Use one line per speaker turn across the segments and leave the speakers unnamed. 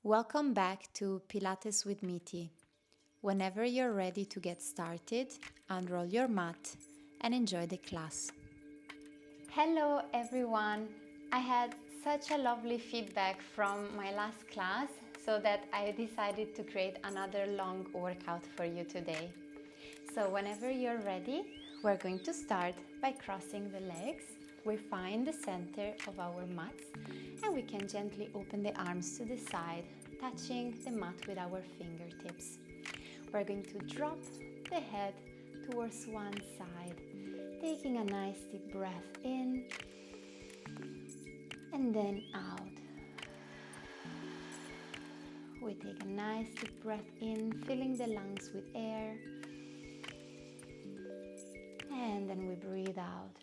Welcome back to Pilates with Mity. Whenever you're ready to get started, unroll your mat and enjoy the class. Hello everyone! I had such a lovely feedback from my last class, so that I decided to create another long workout for you today. So whenever you're ready, we're going to start by crossing the legs. We find the center of our mats and we can gently open the arms to the side, touching the mat with our fingertips. We're going to drop the head towards one side, taking a nice deep breath in and then out. We take a nice deep breath in, filling the lungs with air, and then we breathe out.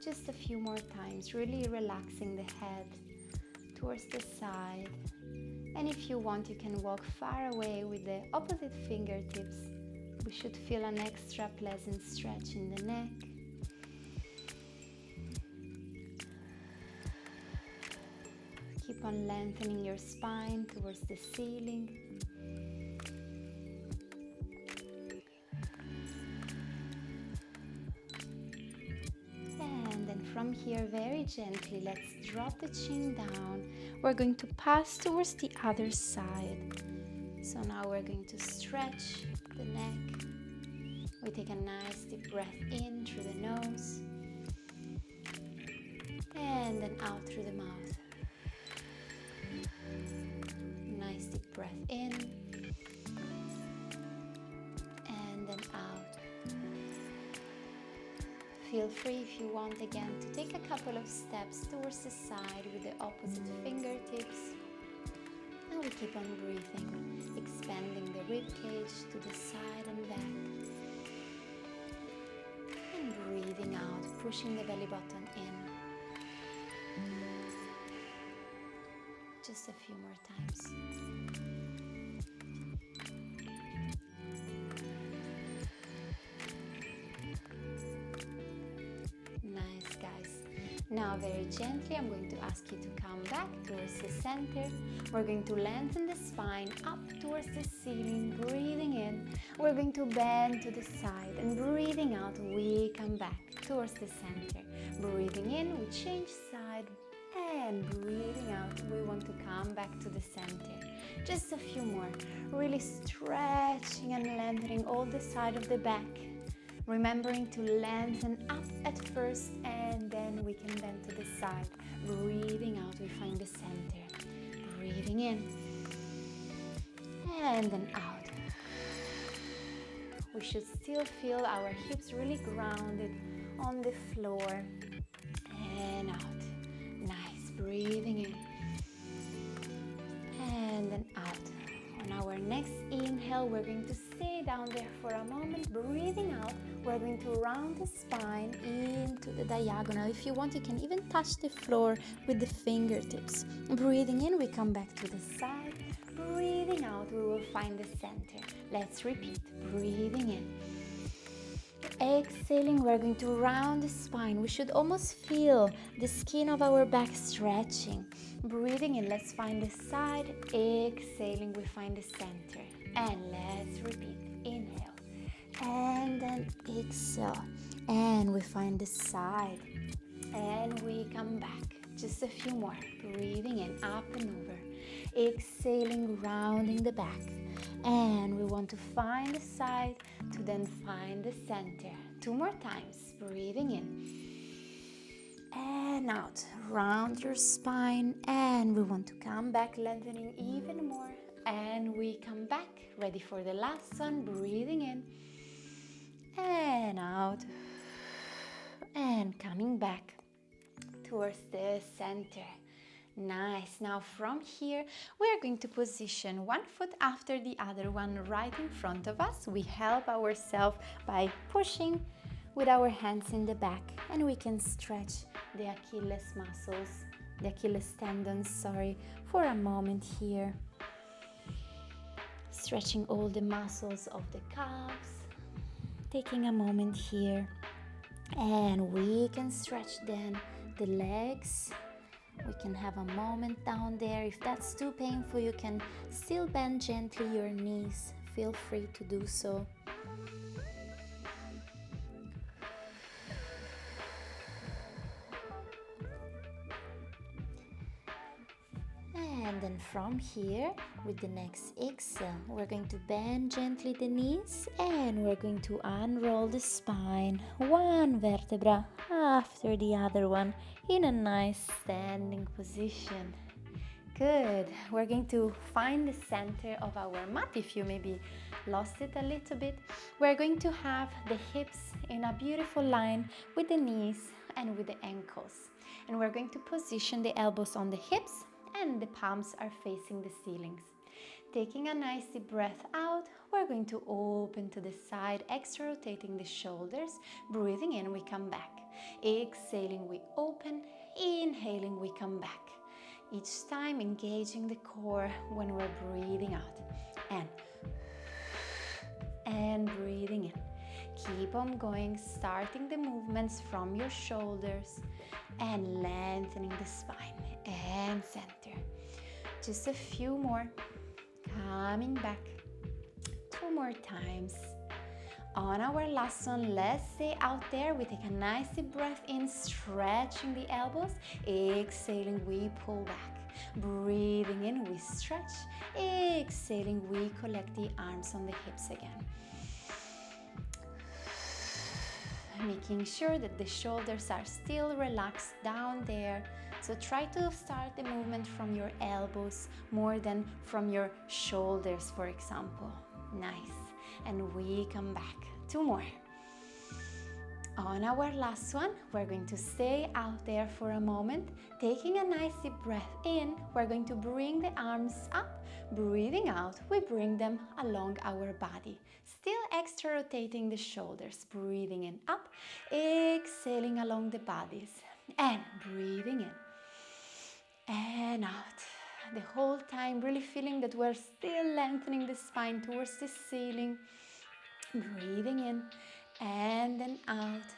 Just a few more times, really relaxing the head towards the side. And if you want, you can walk far away with the opposite fingertips. We should feel an extra pleasant stretch in the neck. Keep on lengthening your spine towards the ceiling. From here, very gently, let's drop the chin down. We're going to pass towards the other side. So now we're going to stretch the neck. We take a nice deep breath in through the nose and then out through the mouth. Nice deep breath in and then out. Feel free, if you want, again to take a couple of steps towards the side with the opposite fingertips. And we keep on breathing, expanding the rib cage to the side and back. And breathing out, pushing the belly button in. Just a few more times. Now very gently, I'm going to ask you to come back towards the center. We're going to lengthen the spine up towards the ceiling, breathing in. We're going to bend to the side and breathing out, we come back towards the center. Breathing in, we change side and breathing out, we want to come back to the center. Just a few more, really stretching and lengthening all the side of the back. Remembering to lengthen up at first and then we can bend to the side. Breathing out, we find the center. Breathing in and then out. We should still feel our hips really grounded on the floor and out. Nice, breathing in and then out. On our next inhale, we're going to stay down there for a moment. Breathing out, we're going to round the spine into the diagonal. If you want, you can even touch the floor with the fingertips. Breathing in, we come back to the side. Breathing out, we will find the center. Let's repeat. Breathing in. Exhaling, we're going to round the spine. We should almost feel the skin of our back stretching. Breathing in, let's find the side. Exhaling, we find the center. And let's repeat. Inhale. And then exhale. And we find the side. And we come back. Just a few more. Breathing in, up and over. Exhaling, rounding the back. And we want to find the side to then find the center. 2 more times. Breathing in and out. Round your spine and we want to come back, lengthening even more. And we come back. Ready for the last one. Breathing in and out. And coming back towards the center. Nice. Now from here, we are going to position one foot after the other one right in front of us. We help ourselves by pushing with our hands in the back, and we can stretch the Achilles muscles, the Achilles tendons, for a moment here. Stretching all the muscles of the calves, taking a moment here, and we can stretch then the legs We can have a moment down there. If that's too painful, you can still bend gently your knees. Feel free to do so. And then from here, with the next exhale, we're going to bend gently the knees and we're going to unroll the spine, one vertebra after the other one in a nice standing position. Good. We're going to find the center of our mat. If you maybe lost it a little bit, we're going to have the hips in a beautiful line with the knees and with the ankles. And we're going to position the elbows on the hips and the palms are facing the ceilings. Taking a nice deep breath out, we're going to open to the side, extra rotating the shoulders. Breathing in, we come back. Exhaling, we open. Inhaling, we come back. Each time engaging the core when we're breathing out. And breathing in. Keep on going, starting the movements from your shoulders and lengthening the spine and center. Just a few more. Coming back. 2 more times. On our last one, let's stay out there. We take a nice deep breath in, stretching the elbows. Exhaling, we pull back. Breathing in, we stretch. Exhaling, we collect the arms on the hips again. Making sure that the shoulders are still relaxed down there. So try to start the movement from your elbows more than from your shoulders, for example. Nice. And we come back. 2 more. On our last one, we're going to stay out there for a moment. Taking a nice deep breath in, we're going to bring the arms up. Breathing out, we bring them along our body. Still extra rotating the shoulders. Breathing in, up. Exhaling along the bodies. And breathing in. And out. The whole time really feeling that we're still lengthening the spine towards the ceiling. Breathing in and then out.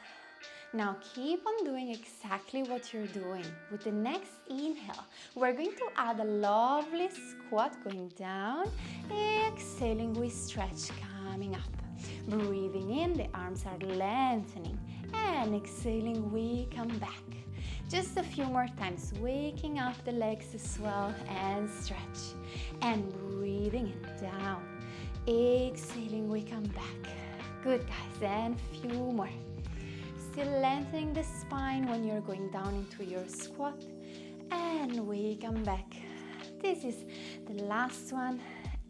Now keep on doing exactly what you're doing. With the next inhale, we're going to add a lovely squat going down. Exhaling, we stretch, coming up. Breathing in, the arms are lengthening. And exhaling, we come back. Just a few more times, waking up the legs as well and stretch. And breathing in, down. Exhaling, we come back. Good, guys, and a few more. Still lengthening the spine when you're going down into your squat. And we come back. This is the last one.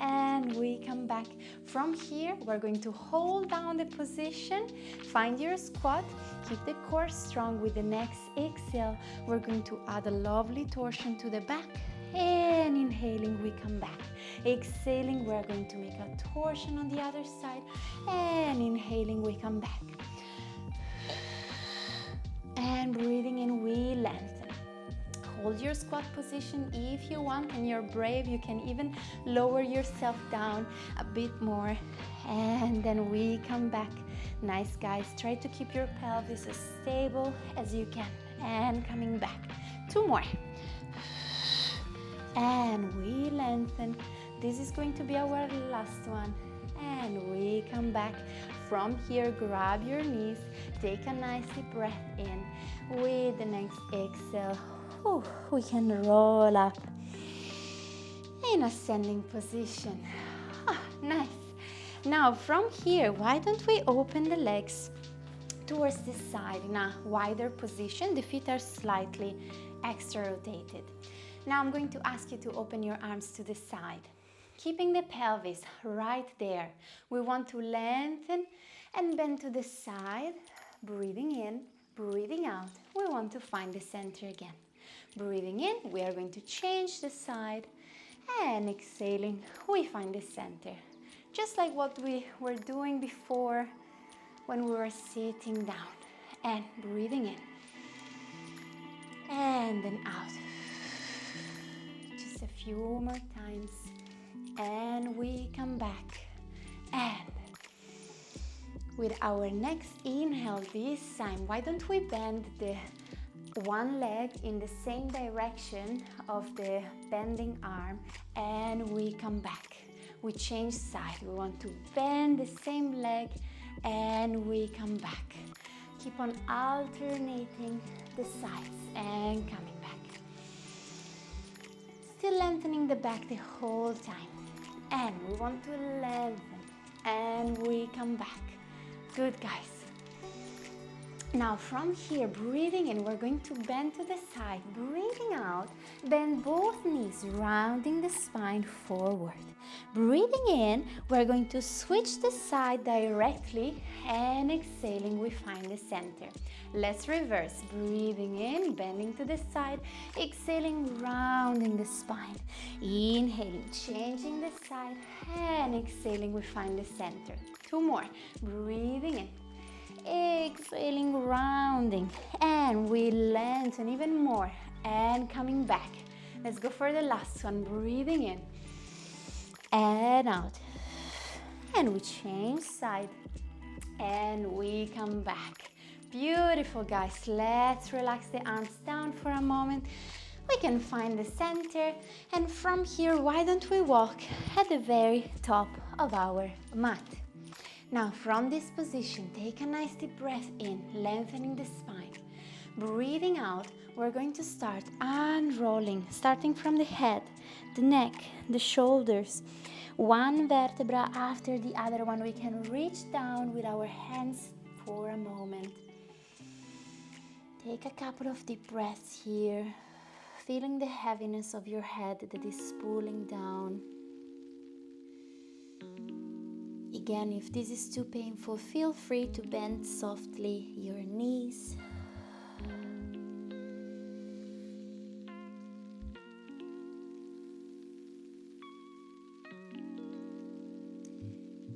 And we come back. From here, we're going to hold down the position. Find your squat. Keep the core strong. With the next exhale, we're going to add a lovely torsion to the back. And inhaling, we come back. Exhaling, we're going to make a torsion on the other side. And inhaling, we come back. And breathing in, we lengthen. Hold your squat position if you want, and you're brave. You can even lower yourself down a bit more. And then we come back. Nice, guys. Try to keep your pelvis as stable as you can. And coming back. 2 more. And we lengthen. This is going to be our last one. And we come back. From here, grab your knees. Take a nice deep breath in. With the next exhale, we can roll up in ascending position. Nice. Now from here, why don't we open the legs towards the side in a wider position? The feet are slightly extra rotated. Now I'm going to ask you to open your arms to the side, keeping the pelvis right there. We want to lengthen and bend to the side. Breathing in, breathing out. We want to find the center again. Breathing in, we are going to change the side. And exhaling, we find the center. Just like what we were doing before when we were sitting down. And breathing in. And then out. Just a few more times. And we come back. And with our next inhale this time, why don't we bend the one leg in the same direction of the bending arm, and we come back. We change side. We want to bend the same leg and we come back. Keep on alternating the sides and coming back. Still lengthening the back the whole time. And we want to lengthen and we come back. Good, guys. Now from here, breathing in, we're going to bend to the side. Breathing out, bend both knees, rounding the spine forward. Breathing in, we're going to switch the side directly, and exhaling, we find the center. Let's reverse. Breathing in, bending to the side, exhaling, rounding the spine. Inhaling, changing the side, and exhaling, we find the center. Two more. Breathing in. Exhaling, rounding, and we lengthen even more and coming back. Let's go for the last one. Breathing in and out, and we change side and we come back. Beautiful, guys. Let's relax the arms down for a moment. We can find the center, and from here, why don't we walk at the very top of our mat. Now from this position, take a nice deep breath in, lengthening the spine. Breathing out, we're going to start unrolling, starting from the head, the neck, the shoulders. One vertebra after the other one. We can reach down with our hands for a moment. Take a couple of deep breaths here, feeling the heaviness of your head that is pulling down. Again, if this is too painful, feel free to bend softly your knees.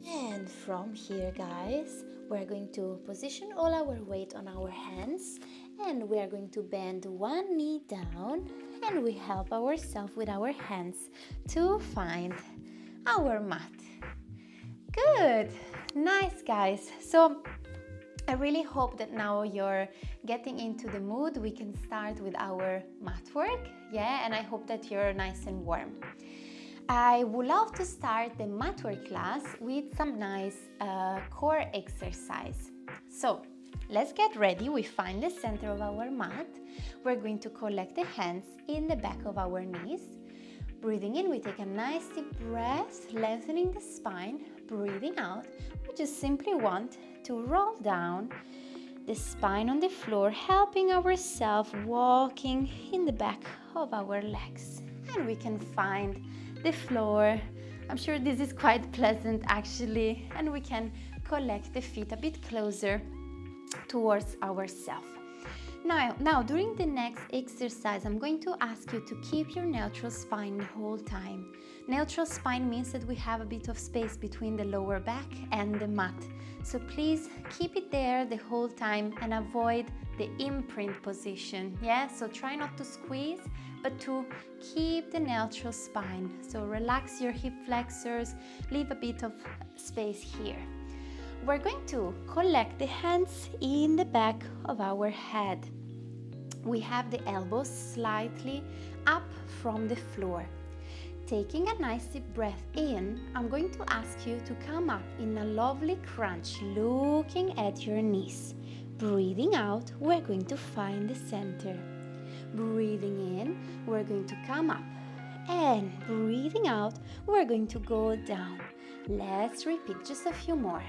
And from here, guys, we're going to position all our weight on our hands, and we are going to bend one knee down, and we help ourselves with our hands to find our mat. Good, nice, guys. So I really hope that now you're getting into the mood. We can start with our mat work, yeah, and I hope that you're nice and warm. I would love to start the mat work class with some nice core exercise. So let's get ready. We find the center of our mat. We're going to collect the hands in the back of our knees. Breathing in, we take a nice deep breath, lengthening the spine. Breathing out, we just simply want to roll down the spine on the floor, helping ourselves walking in the back of our legs. And we can find the floor. I'm sure this is quite pleasant actually, and we can collect the feet a bit closer towards ourselves. Now, during the next exercise, I'm going to ask you to keep your neutral spine the whole time. Neutral spine means that we have a bit of space between the lower back and the mat. So please keep it there the whole time and avoid the imprint position. Yeah, so try not to squeeze, but to keep the neutral spine. So relax your hip flexors, leave a bit of space here. We're going to collect the hands in the back of our head. We have the elbows slightly up from the floor. Taking a nice deep breath in, I'm going to ask you to come up in a lovely crunch, looking at your knees. Breathing out, we're going to find the center. Breathing in, we're going to come up. And breathing out, we're going to go down. Let's repeat just a few more.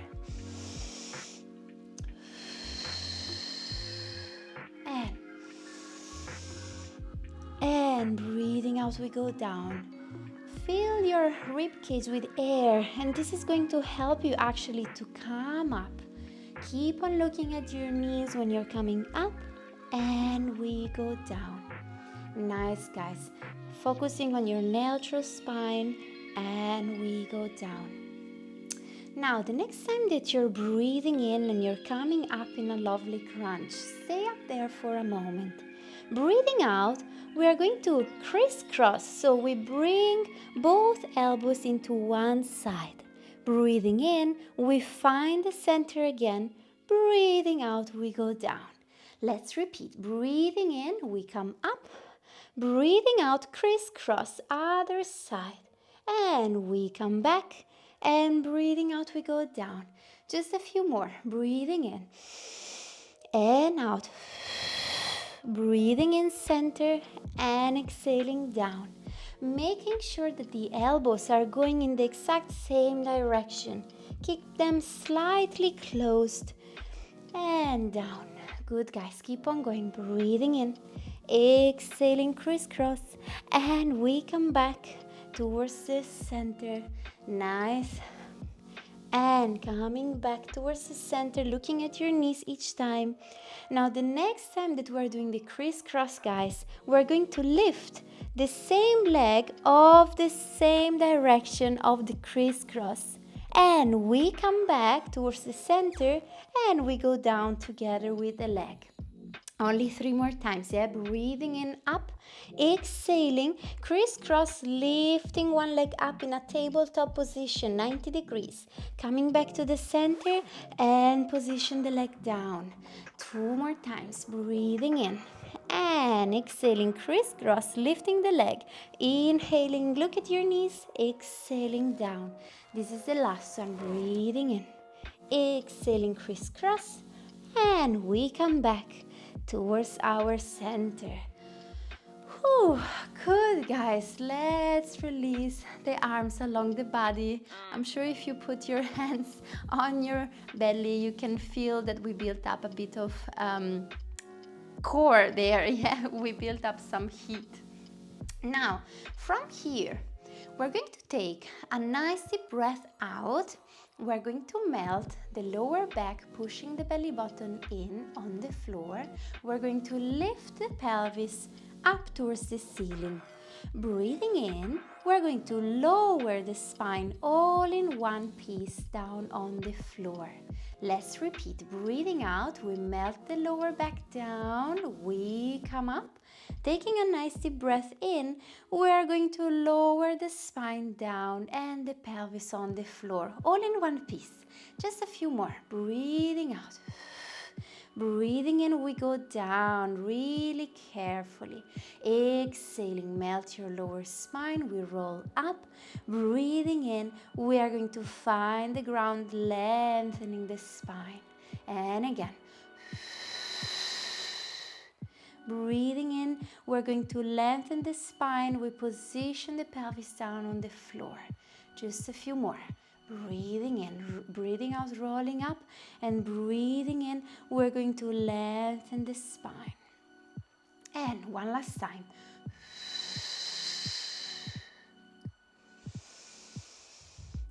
And breathing out, we go down. Fill your rib cage with air, and this is going to help you actually to come up. Keep on looking at your knees when you're coming up, and we go down. Nice, guys. Focusing on your neutral spine, and we go down. Now, the next time that you're breathing in and you're coming up in a lovely crunch, stay up there for a moment. Breathing out, we are going to crisscross, so we bring both elbows into one side. Breathing in, we find the center again. Breathing out, we go down. Let's repeat. Breathing in, we come up. Breathing out, crisscross, other side. And we come back. And breathing out, we go down. Just a few more. Breathing in and out. Breathing in center and exhaling down. Making sure that the elbows are going in the exact same direction. Keep them slightly closed and down. Good, guys. Keep on going. Breathing in, exhaling crisscross, and we come back towards the center. Nice. And coming back towards the center, looking at your knees each time. Now the next time that we're doing the crisscross, guys, we're going to lift the same leg of the same direction of the crisscross. And we come back towards the center and we go down together with the leg. Only 3 more times, yeah? Breathing in, up, exhaling, crisscross, lifting one leg up in a tabletop position, 90 degrees. Coming back to the center and position the leg down. 2 more times, breathing in and exhaling, crisscross, lifting the leg. Inhaling, look at your knees, exhaling down. This is the last one, breathing in, exhaling, crisscross, and we come back towards our center. Whew, good, guys. Let's release the arms along the body. I'm sure if you put your hands on your belly, you can feel that we built up a bit of core there. Yeah, we built up some heat. Now, from here, we're going to take a nice deep breath out. We're going to melt the lower back, pushing the belly button in on the floor. We're going to lift the pelvis up towards the ceiling. Breathing in, we're going to lower the spine all in one piece down on the floor. Let's repeat. Breathing out, we melt the lower back down. We come up. Taking a nice deep breath in, we are going to lower the spine down and the pelvis on the floor, all in one piece. Just a few more. Breathing out. Breathing in, we go down really carefully. Exhaling, melt your lower spine. We roll up. Breathing in, we are going to find the ground, lengthening the spine. And again. Breathing in, we're going to lengthen the spine. We position the pelvis down on the floor. Just a few more. Breathing in, breathing out, rolling up, and breathing in, we're going to lengthen the spine. And one last time.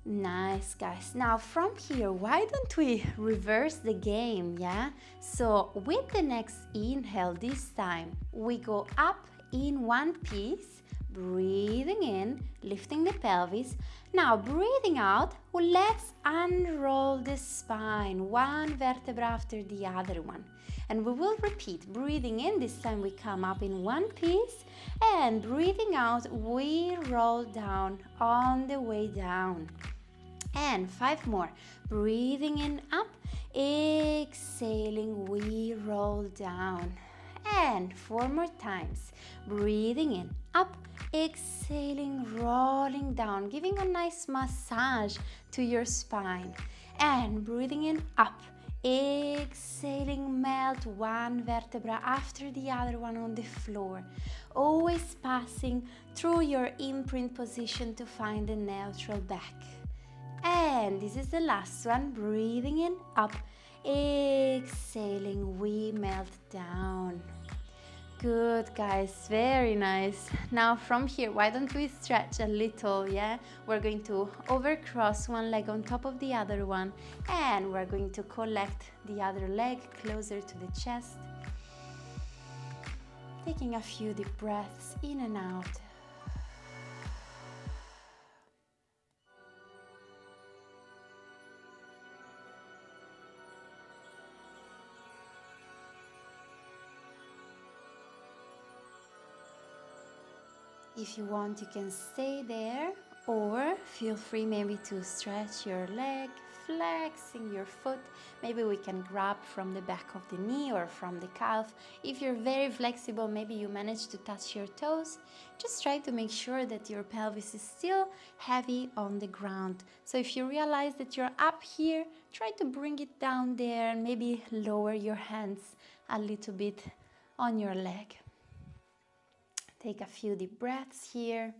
Nice, guys. Now from here, why don't we reverse the game, yeah? So with the next inhale this time, we go up in one piece, breathing in, lifting the pelvis. Now breathing out, let's unroll the spine, one vertebra after the other one. And we will repeat. Breathing in, this time we come up in one piece, and breathing out, we roll down on the way down. And 5 more. Breathing in, up, exhaling, we roll down. And 4 more times. Breathing in, up, exhaling, rolling down, giving a nice massage to your spine. And breathing in, up, exhaling, melt one vertebra after the other one on the floor. Always passing through your imprint position to find the neutral back. And this is the last one. Breathing in, up, exhaling, we melt down. Good, guys, very nice. Now from here, why don't we stretch a little, yeah? We're going to overcross one leg on top of the other one, and we're going to collect the other leg closer to the chest. Taking a few deep breaths in and out. If you want, you can stay there, or feel free maybe to stretch your leg flexing your foot. Maybe we can grab from the back of the knee or from the calf. If you're very flexible, maybe you manage to touch your toes. Just try to make sure that your pelvis is still heavy on the ground. So if you realize that you're up here, try to bring it down there and maybe lower your hands a little bit on your leg. Take a few deep breaths here.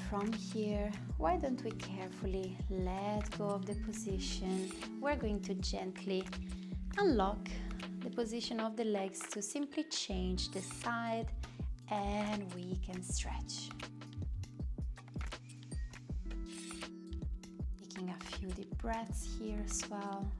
From here, why don't we carefully let go of the position? We're going to gently unlock the position of the legs to simply change the side, and we can stretch. Taking a few deep breaths here as well.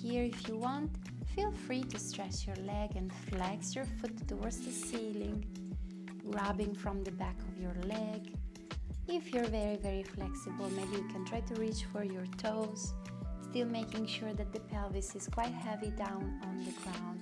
Here, if you want, feel free to stretch your leg and flex your foot towards the ceiling, grabbing from the back of your leg. If you're very flexible, maybe you can try to reach for your toes, still making sure that the pelvis is quite heavy down on the ground.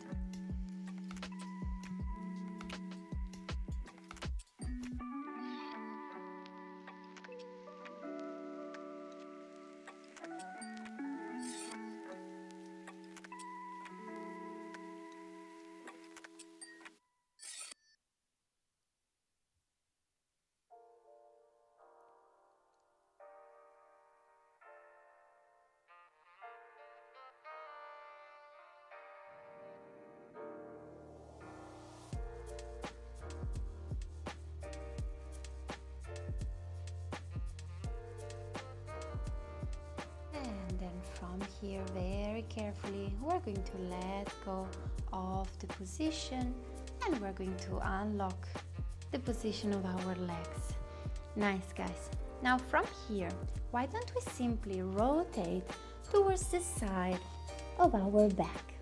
From here, very carefully, we're going to let go of the position and we're going to unlock the position of our legs. Nice, guys. Now from here, why don't we simply rotate towards the side of our back?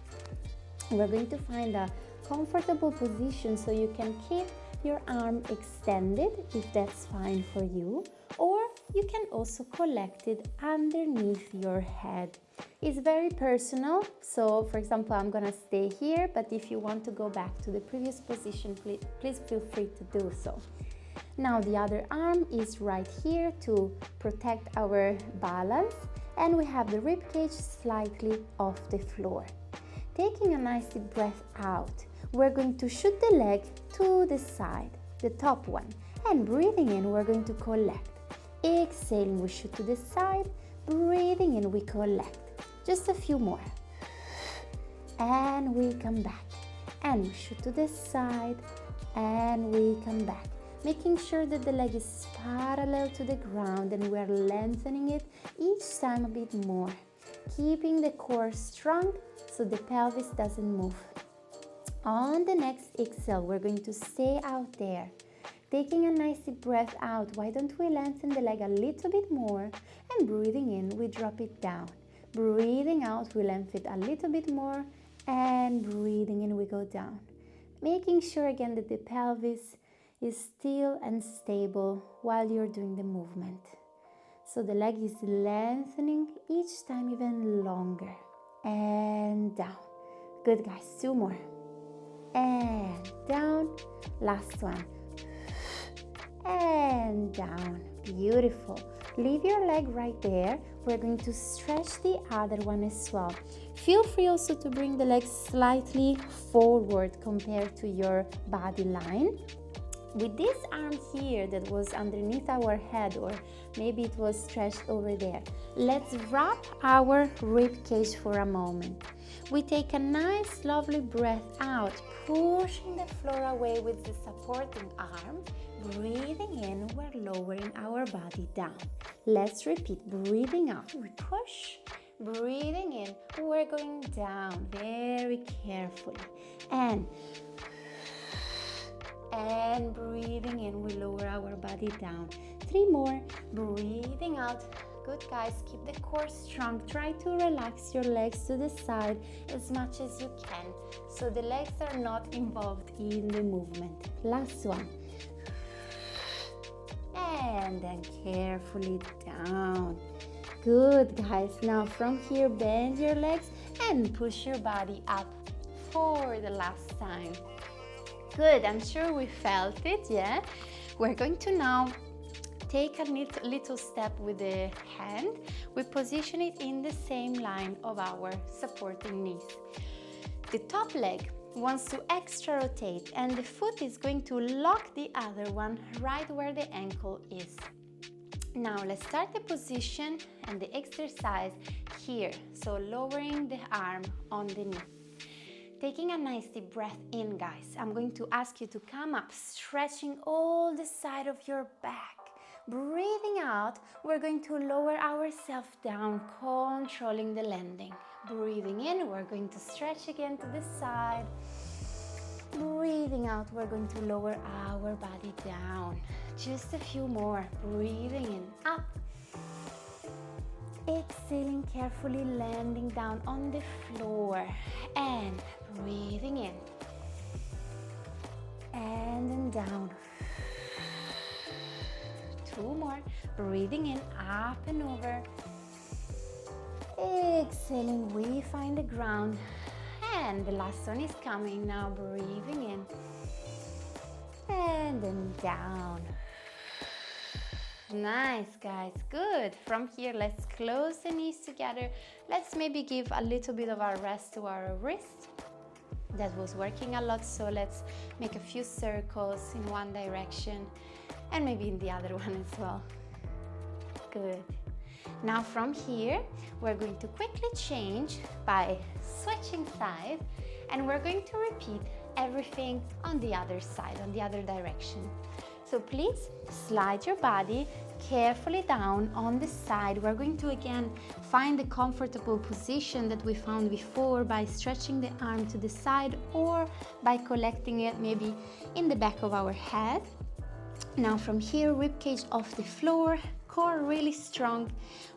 We're going to find a comfortable position so you can keep your arm extended if that's fine for you, or you can also collect it underneath your head. It's very personal, so for example, I'm gonna stay here, but if you want to go back to the previous position, please feel free to do so. Now the other arm is right here to protect our balance, and we have the rib cage slightly off the floor. Taking a nice deep breath out, we're going to shoot the leg to the side, the top one, and breathing in, we're going to collect. Exhaling, we shoot to the side, breathing in, we collect. Just a few more. And we come back. And we shoot to the side, and we come back. Making sure that the leg is parallel to the ground and we're lengthening it each time a bit more. Keeping the core strong so the pelvis doesn't move. On the next exhale, we're going to stay out there. Taking a nice deep breath out, why don't we lengthen the leg a little bit more, and breathing in, we drop it down. Breathing out, we lengthen it a little bit more, and breathing in, we go down. Making sure again that the pelvis is still and stable while you're doing the movement. So the leg is lengthening each time even longer. And down. Good, guys, 2 more. And down. Last one. And down. Beautiful. Leave your leg right there. We're going to stretch the other one as well. Feel free also to bring the legs slightly forward compared to your body line. With this arm here that was underneath our head, or maybe it was stretched over there, let's wrap our rib cage for a moment. We take a nice lovely breath out, pushing the floor away with the supporting arm. Breathing in, we're lowering our body down. Let's repeat. Breathing out, we push. Breathing in, we're going down very carefully. And breathing in, we lower our body down. 3 more. Breathing out. Good, guys. Keep the core strong. Try to relax your legs to the side as much as you can, so the legs are not involved in the movement. Last one. And then carefully down. Good, guys. Now from here, bend your legs and push your body up for the last time. Good, I'm sure we felt it, yeah? We're going to now take a little step with the hand. We position it in the same line of our supporting knees. The top leg wants to extra rotate, and the foot is going to lock the other one right where the ankle is. Now let's start the position and the exercise here. So lowering the arm on the knee. Taking a nice deep breath in, guys. I'm going to ask you to come up, stretching all the side of your back. Breathing out, we're going to lower ourselves down, controlling the landing. Breathing in, we're going to stretch again to the side. Breathing out, we're going to lower our body down. Just a few more. Breathing in, up. Exhaling carefully, landing down on the floor. And breathing in. And then down. 2 more. Breathing in, up and over. Exhaling, we find the ground. And the last one is coming now. Breathing in. And then down. Nice, guys. Good. From here, let's close the knees together. Let's maybe give a little bit of a rest to our wrist. That was working a lot, so let's make a few circles in one direction and maybe in the other one as well. Good. Now from here, we're going to quickly change by switching sides, and we're going to repeat everything on the other side, on the other direction. So please slide your body carefully down on the side. We're going to again find the comfortable position that we found before by stretching the arm to the side or by collecting it maybe in the back of our head. Now from here, ribcage off the floor, core really strong.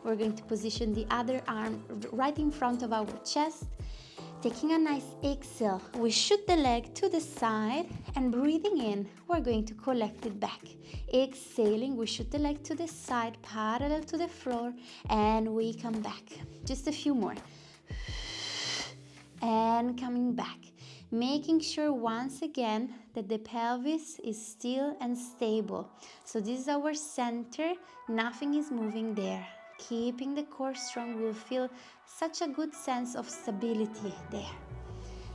We're going to position the other arm right in front of our chest. Taking a nice exhale, we shoot the leg to the side, and breathing in, we're going to collect it back. Exhaling, we shoot the leg to the side, parallel to the floor, and we come back. Just a few more. And coming back. Making sure once again that the pelvis is still and stable. So this is our center, nothing is moving there. Keeping the core strong, will feel such a good sense of stability there.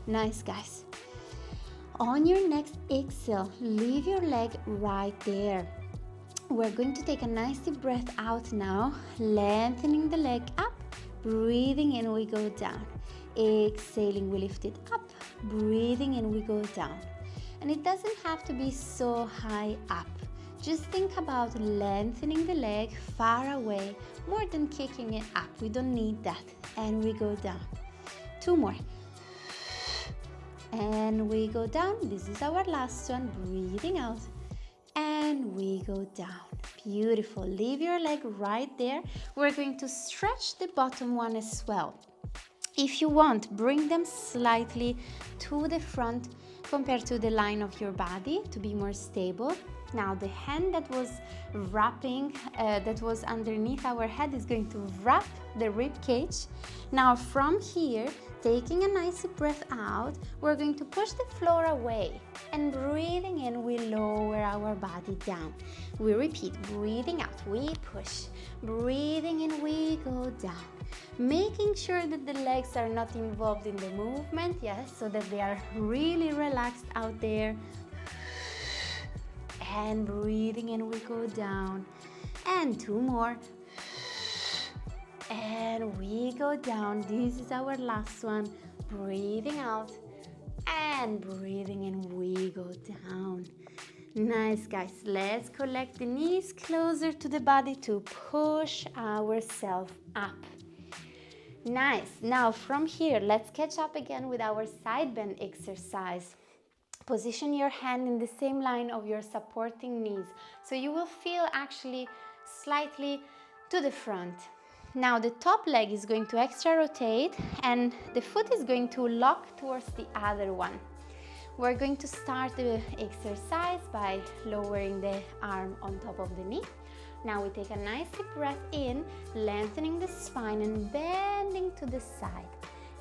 Nice, guys. On your next exhale, leave your leg right there. We're going to take a nice deep breath out now, lengthening the leg up. Breathing in, we go down. Exhaling, we lift it up. Breathing in, we go down. And it doesn't have to be so high up. Just think about lengthening the leg far away, more than kicking it up. We don't need that. And we go down. 2 more. And we go down. This is our last one. Breathing out. And we go down. Beautiful. Leave your leg right there. We're going to stretch the bottom one as well. If you want, bring them slightly to the front compared to the line of your body to be more stable. Now the hand that was wrapping, that was underneath our head is going to wrap the rib cage. Now from here, taking a nice breath out, we're going to push the floor away, and breathing in, we lower our body down. We repeat, breathing out, we push, breathing in, we go down. Making sure that the legs are not involved in the movement, yes, so that they are really relaxed out there. And breathing in, we go down. And 2 more. And we go down. This is our last one. Breathing out. And breathing in, we go down. Nice, guys. Let's collect the knees closer to the body to push ourselves up. Nice. Now from here, let's catch up again with our side bend exercise. Position your hand in the same line of your supporting knees. So you will feel actually slightly to the front. Now the top leg is going to extra rotate and the foot is going to lock towards the other one. We're going to start the exercise by lowering the arm on top of the knee. Now we take a nice deep breath in, lengthening the spine and bending to the side.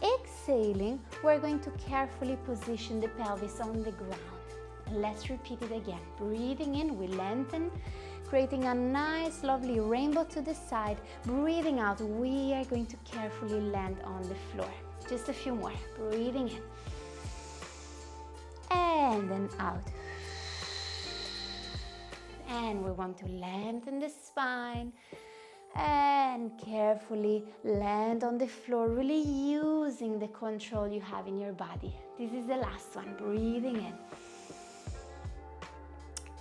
Exhaling, we're going to carefully position the pelvis on the ground. Let's repeat it again. Breathing in, we lengthen, creating a nice, lovely rainbow to the side. Breathing out, we are going to carefully land on the floor. Just a few more. Breathing in. And then out. And we want to lengthen the spine and carefully land on the floor, really using the control you have in your body. This is the last one. Breathing in.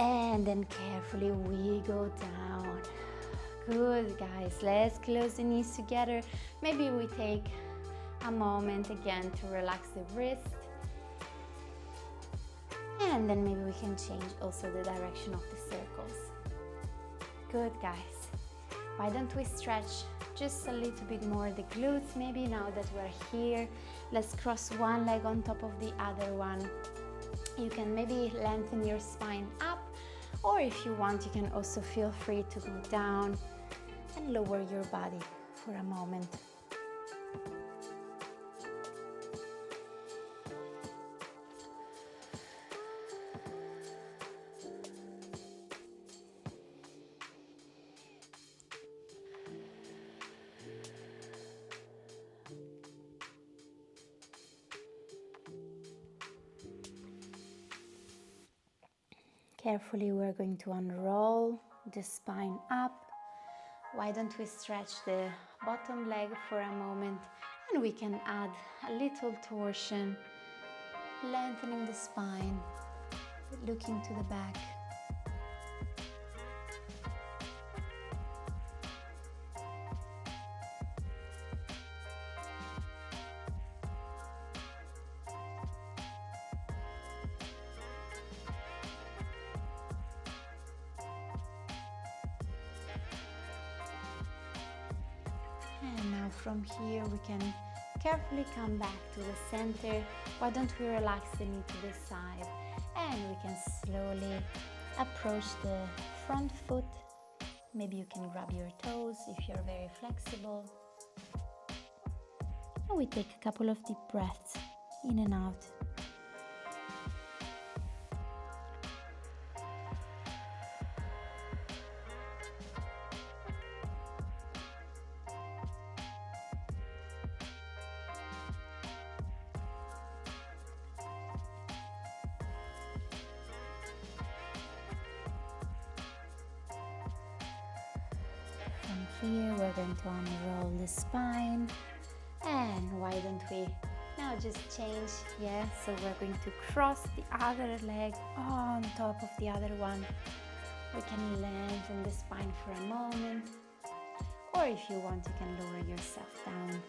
And then carefully we go down. Good, guys. Let's close the knees together. Maybe we take a moment again to relax the wrist. And then maybe we can change also the direction of the circles. Good, guys. Why don't we stretch just a little bit more the glutes? Maybe now that we're here, let's cross one leg on top of the other one. You can maybe lengthen your spine up, or if you want, you can also feel free to go down and lower your body for a moment. Carefully, we're going to unroll the spine up. Why don't we stretch the bottom leg for a moment, and we can add a little torsion, lengthening the spine, looking to the back. And now from here we can carefully come back to the center. Why don't we relax the knee to the side, and we can slowly approach the front foot. Maybe you can grab your toes if you're very flexible. And we take a couple of deep breaths in and out. From here, we're going to unroll the spine. And why don't we now just change? Yeah, so we're going to cross the other leg on top of the other one. We can lengthen the spine for a moment. Or if you want, you can lower yourself down.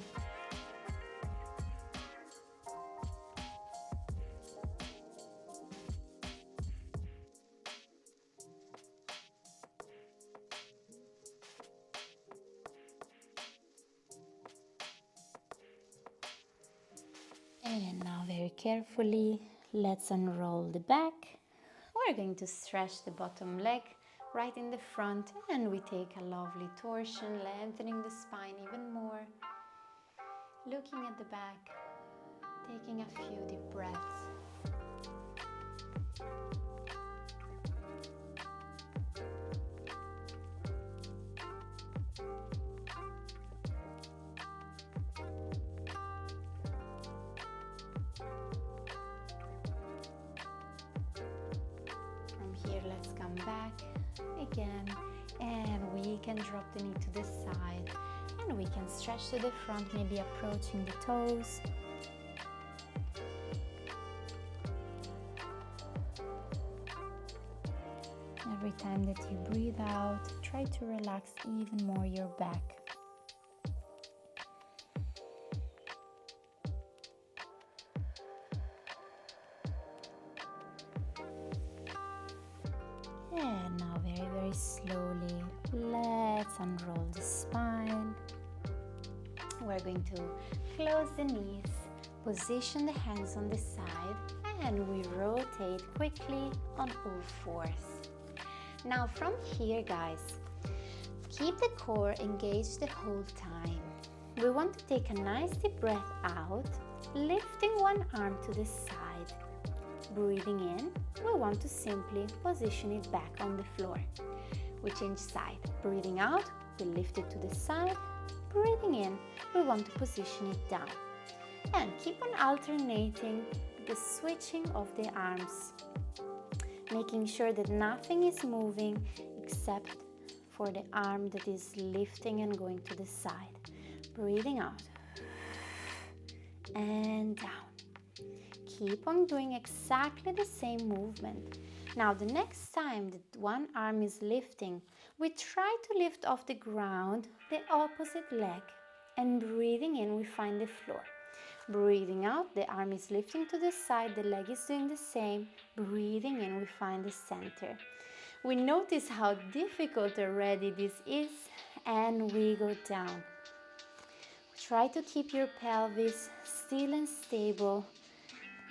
And now very carefully, let's unroll the back. We're going to stretch the bottom leg right in the front, and we take a lovely torsion, lengthening the spine even more. Looking at the back, taking a few deep breaths. Let's come back again, and we can drop the knee to the side, and we can stretch to the front, maybe approaching the toes. Every time that you breathe out, try to relax even more your back. And now very slowly, let's unroll the spine. We're going to close the knees, position the hands on the side, and we rotate quickly on all fours. Now from here, guys, keep the core engaged the whole time. We want to take a nice deep breath out, lifting one arm to the side. Breathing in, we want to simply position it back on the floor. We change side. Breathing out, we lift it to the side. Breathing in, we want to position it down. And keep on alternating the switching of the arms, making sure that nothing is moving except for the arm that is lifting and going to the side. Breathing out and down. Keep on doing exactly the same movement. Now the next time that one arm is lifting, we try to lift off the ground the opposite leg, and breathing in, we find the floor. Breathing out, the arm is lifting to the side, the leg is doing the same. Breathing in, we find the center. We notice how difficult already this is, and we go down. Try to keep your pelvis still and stable.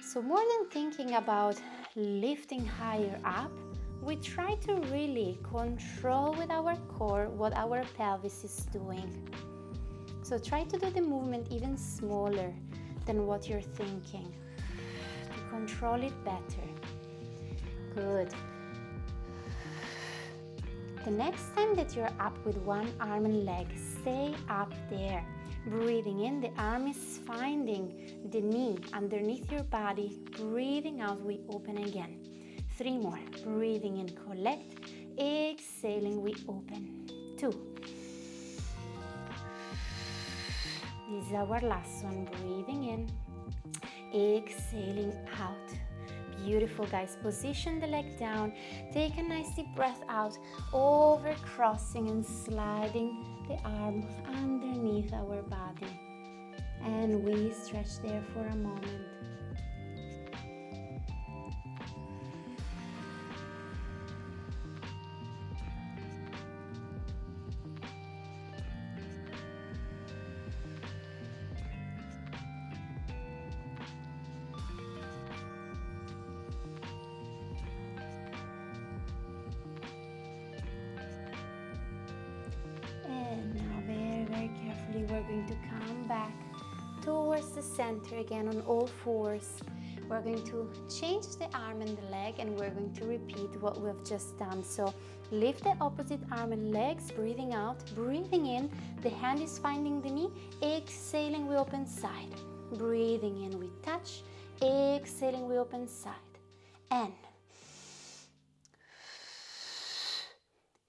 So more than thinking about lifting higher up, we try to really control with our core what our pelvis is doing. So try to do the movement even smaller than what you're thinking, to control it better. Good. The next time that you're up with one arm and leg, stay up there. Breathing in, the arm is finding the knee underneath your body. Breathing out, we open again. 3 more. Breathing in, collect. Exhaling, we open. 2. This is our last one. Breathing in, exhaling out. Beautiful, guys. Position the leg down. Take a nice deep breath out, over crossing and sliding the arm underneath our body. And we stretch there for a moment. We're going to come back towards the center again on all fours. We're going to change the arm and the leg, and we're going to repeat what we've just done. So lift the opposite arm and legs, breathing out. Breathing in, the hand is finding the knee. Exhaling, we open side. Breathing in, we touch. Exhaling, we open side. And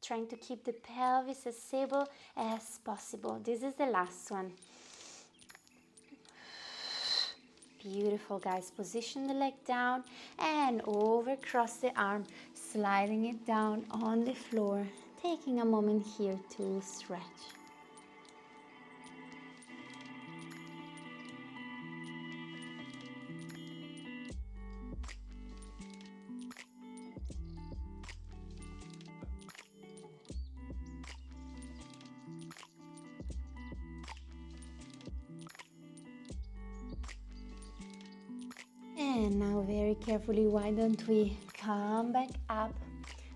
trying to keep the pelvis as stable as possible. This is the last one. Beautiful, guys. Position the leg down and over cross the arm, sliding it down on the floor. Taking a moment here to stretch. And now very carefully, why don't we come back up?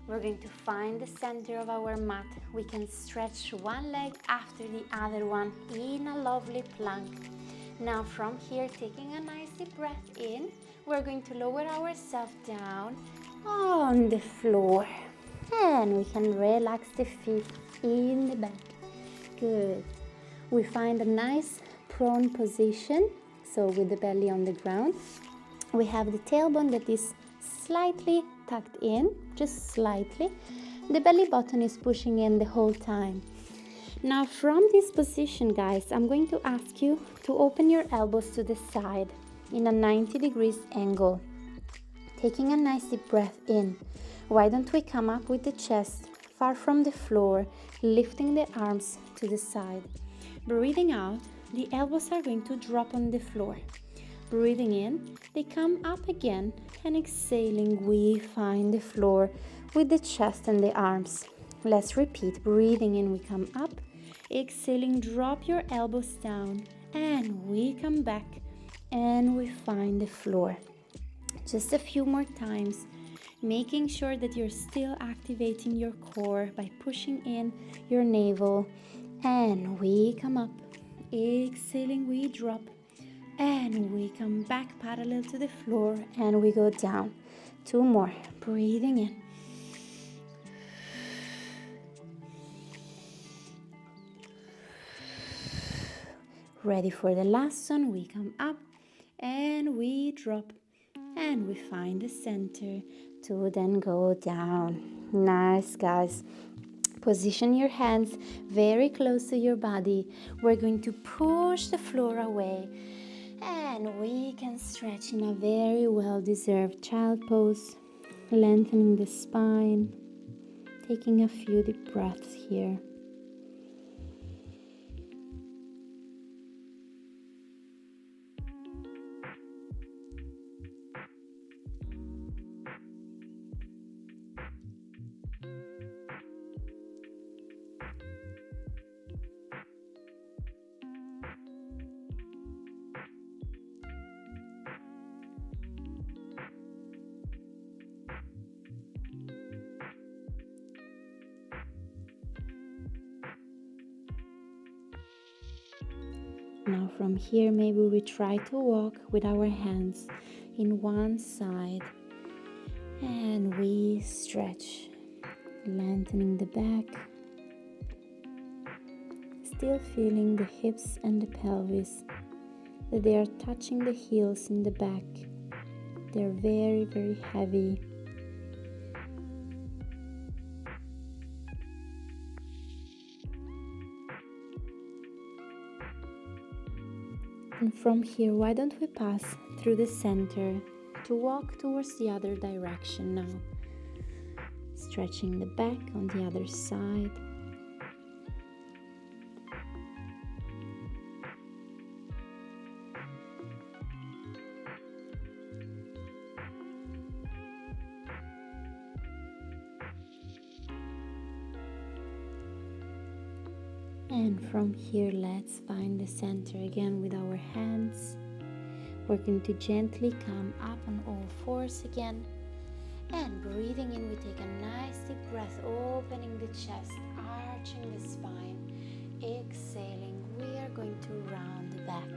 We're going to find the center of our mat. We can stretch one leg after the other one in a lovely plank. Now from here, taking a nice deep breath in, we're going to lower ourselves down on the floor. And we can relax the feet in the back. Good. We find a nice prone position, so with the belly on the ground. We have the tailbone that is slightly tucked in, just slightly. The belly button is pushing in the whole time. Now from this position, guys, I'm going to ask you to open your elbows to the side in a 90 degrees angle. Taking a nice deep breath in. Why don't we come up with the chest far from the floor, lifting the arms to the side. Breathing out, the elbows are going to drop on the floor. Breathing in, they come up again, and exhaling, we find the floor with the chest and the arms. Let's repeat. Breathing in, we come up. Exhaling, drop your elbows down, and we come back, and we find the floor. Just a few more times, making sure that you're still activating your core by pushing in your navel, and we come up. Exhaling, we drop, and we come back parallel to the floor, and we go down. 2 more. Breathing in. Ready for the last one. We come up and we drop, and we find the center to then go down. Nice, guys. Position your hands very close to your body. We're going to push the floor away, and we can stretch in a very well-deserved child pose, lengthening the spine, taking a few deep breaths here. Now from here, maybe we try to walk with our hands in one side, and we stretch, lengthening the back, still feeling the hips and the pelvis, that they are touching the heels in the back. They're very, very heavy. And from here, why don't we pass through the center to walk towards the other direction now. Stretching the back on the other side. And from here, let's find the center again with our hands. We're going to gently come up on all fours again. And breathing in, we take a nice deep breath, opening the chest, arching the spine. Exhaling, we are going to round the back.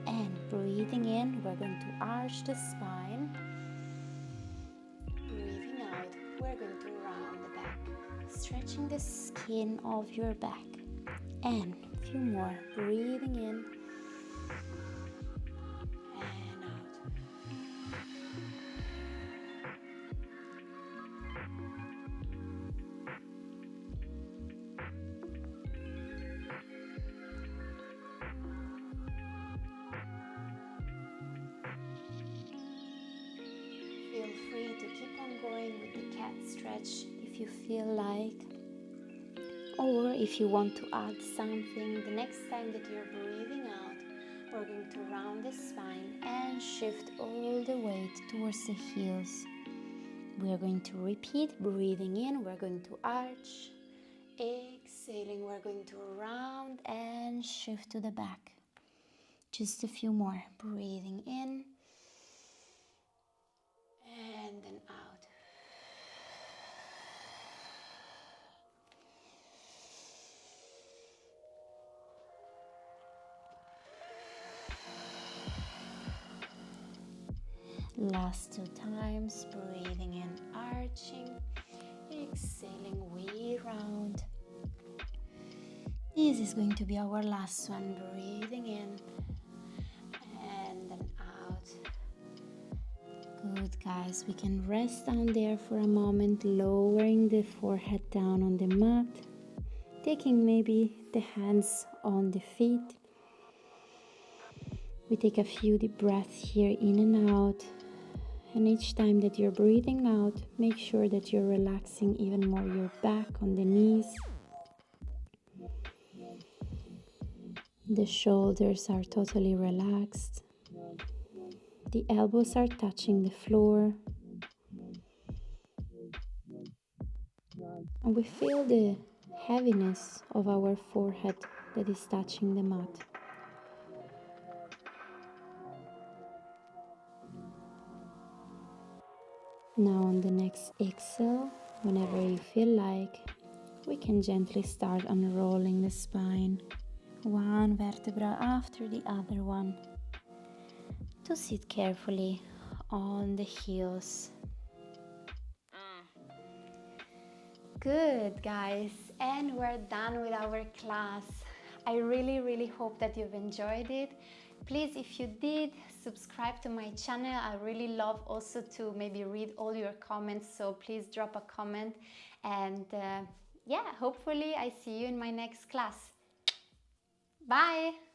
And breathing in, we're going to arch the spine. Breathing out, we're going to round the back, stretching the skin of your back. And a few more. Breathing in and out. Feel free to keep on going with the cat stretch if you feel like. Or if you want to add something, the next time that you're breathing out, we're going to round the spine and shift all the weight towards the heels. We are going to repeat. Breathing in, we're going to arch. Exhaling, we're going to round and shift to the back. Just a few more. Breathing in and then out. Last 2 times, breathing in, arching, exhaling, we round. This is going to be our last one, breathing in and then out. Good, guys, we can rest down there for a moment, lowering the forehead down on the mat, taking maybe the hands on the feet. We take a few deep breaths here in and out. And each time that you're breathing out, make sure that you're relaxing even more your back on the knees. The shoulders are totally relaxed. The elbows are touching the floor. And we feel the heaviness of our forehead that is touching the mat. Now on the next exhale, whenever you feel like, we can gently start unrolling the spine, one vertebra after the other one, to sit carefully on the heels. Good, guys, and we're done with our class. I really hope that you've enjoyed it. Please, if you did, subscribe to my channel. I really love also to maybe read all your comments, so please drop a comment. And yeah, hopefully I see you in my next class. Bye!